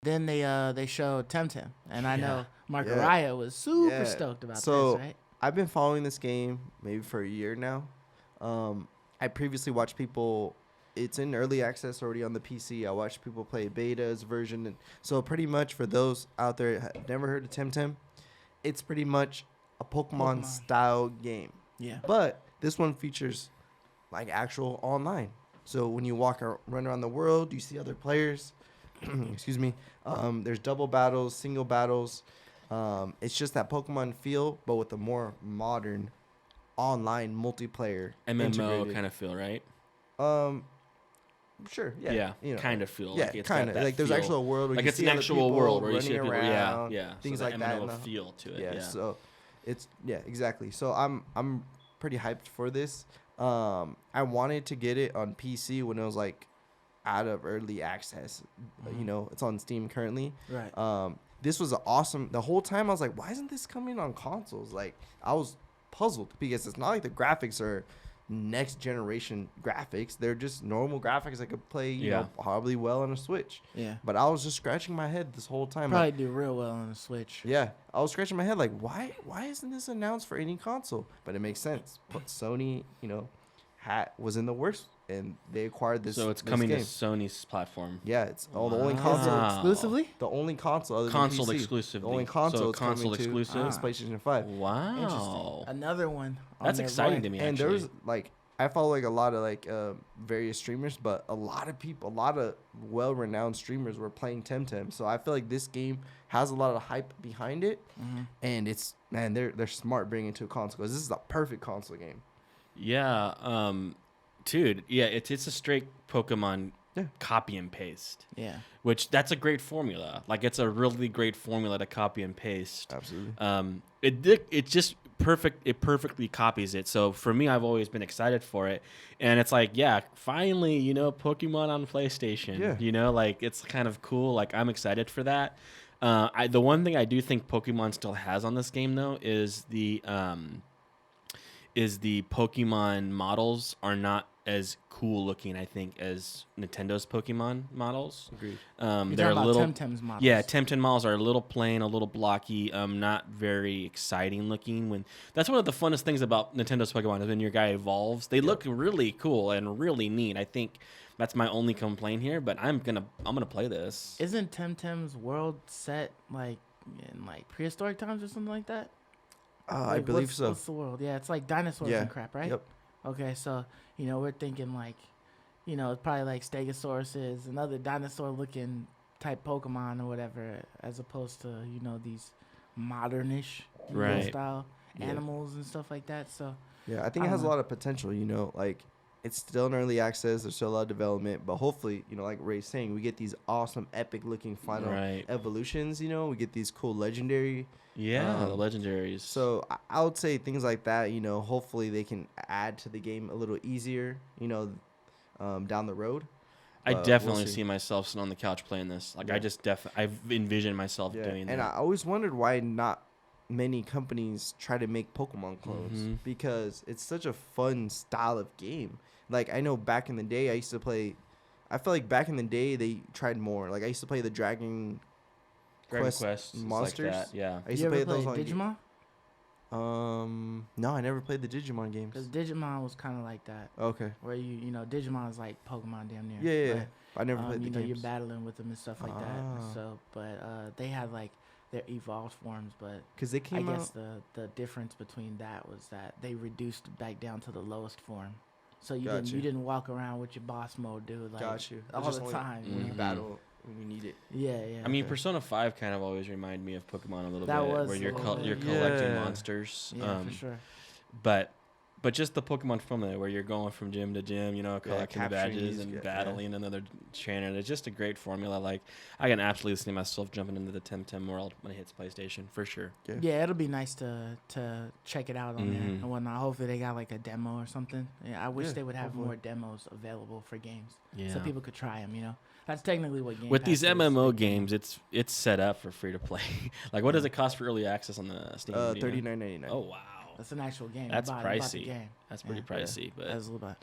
Then they showed Tem Tem, and I know Mark Yeah. Araya was super Yeah. stoked about So this, right? I've been following this game maybe for a year now. I previously watched people. It's in early access already on the PC. I watched people play beta's version, and so pretty much for those out there that have never heard of Temtem, it's pretty much a Pokemon style game. Yeah. But this one features like actual online. So when you run around the world, you see other players. Excuse me. There's double battles, single battles. It's just that Pokemon feel, but with a more modern online multiplayer MMO integrated. kind of feel, right? Sure. Yeah. You know, kind of feel. Yeah, like it's kind of. Like there's feel. actual world where like you it's see an other actual people world where you see running people. around, Yeah. things so like the that. MMO feel to it. Yeah. Yeah. So it's exactly. So I'm pretty hyped for this. I wanted to get it on PC when it was like out of early access. You know, it's on Steam currently. Right. This was awesome. The whole time I was like, why isn't this coming on consoles? Like I was puzzled because it's not like the graphics are next generation graphics. They're just normal graphics that could play, you know, probably well on a Switch. Yeah. But I was just scratching my head this whole time. Probably like, do real well on the Switch. yeah, I was scratching my head like, why isn't this announced for any console? But it makes sense. But Sony, you know, was in the works, and they acquired this. So it's this coming game. to Sony's platform. Yeah, it's the only Is console. it exclusively? The only console other Console than PC. exclusively. The only console So it's console coming exclusive? to is PlayStation 5. Wow. Interesting. Another one. on That's their exciting board. to me. And actually. there's like I follow like a lot of like various streamers, but a lot of well-renowned streamers were playing Temtem. So I feel like this game has a lot of hype behind it, and it's they're smart bringing it to a console because this is a perfect console game. Yeah. Dude. Yeah. It's a straight Pokemon copy and paste. Yeah. Which that's a great formula. Like it's a really great formula to copy and paste. Absolutely. It's just perfect. It perfectly copies it. So for me, I've always been excited for it, and it's like, yeah, finally, you know, Pokemon on PlayStation. Yeah. You know, like it's kind of cool. Like I'm excited for that. The one thing I do think Pokemon still has on this game though is the Pokemon models are not as cool looking, I think, as Nintendo's Pokemon models. Agreed. They're a about little Temtem's models. Yeah, Temtem models are a little plain, a little blocky, not very exciting looking. When that's one of the funnest things about Nintendo's Pokemon is when your guy evolves. They look really cool and really neat. I think that's my only complaint here, but I'm gonna play this. Isn't Temtem's world set like in like prehistoric times or something like that? I Like, believe so. What's the world? Yeah, it's like dinosaurs Yeah. and crap, right? Yep. Okay, so you know we're thinking like, you know, it's probably like Stegosauruses and other dinosaur-looking type Pokemon or whatever, as opposed to you know these modernish Right. style Yeah. animals and stuff like that. So Yeah, I think I it has a don't know. lot of potential. You know, like it's still in early access. There's still a lot of development, but hopefully, you know, like Ray's saying, we get these awesome, epic-looking final Right. evolutions. You know, we get these cool legendary. Yeah, the legendaries. So I would say things like that. You know, hopefully they can add to the game a little easier. You know, down the road. I But definitely we'll see. see myself sitting on the couch playing this. Like Yeah. I just I've envisioned myself Yeah, doing and that. I always wondered why not many companies try to make Pokemon clones Mhm. because it's such a fun style of game. Like I know back in the day I used to play. I feel like back in the day they tried more. Like I used to play the Dragon Quest Quest monsters. like that, yeah. I used you to ever play those on. played Digimon? No, I never played the Digimon games. Because Digimon was kind of like that, Okay. where you know Digimon is like Pokemon damn near. Yeah. But, I never played the you know, games. you're battling with them and stuff like Ah. that. So, but they had like their evolved forms, but Because they I came guess out. the difference between that was that they reduced back down to the lowest form. So you Got you. didn't walk around with your boss mode, dude. Like Got you. all Just the only time. when you Mhm. battle when you need it. Yeah, yeah. I mean, Okay. Persona 5 kind of always reminded me of Pokemon a little That bit, was where a you're little bit. you're collecting Yeah. monsters. yeah, for sure. But just the Pokemon formula where you're going from gym to gym, you know, collecting the capturing badges these, and yeah. battling another trainer. It's just a great formula. Like I can absolutely see myself jumping into the Temtem world when it hits PlayStation for sure. Yeah, it'll be nice to check it out on there Mhm. and whatnot. Hopefully they got like a demo or something. Yeah, I wish Yeah, they would have hopefully. more demos available for games Yeah. so people could try them. You know, that's technically what Game With Pass these is, MMO big demo. games, it's set up for free to play. Like, what does it cost for early access on the Steam? Do you know? $39.99. Oh wow, That's an actual game. that's You bought the pricey. game. That's pretty Yeah. pricey, but That's a little bit.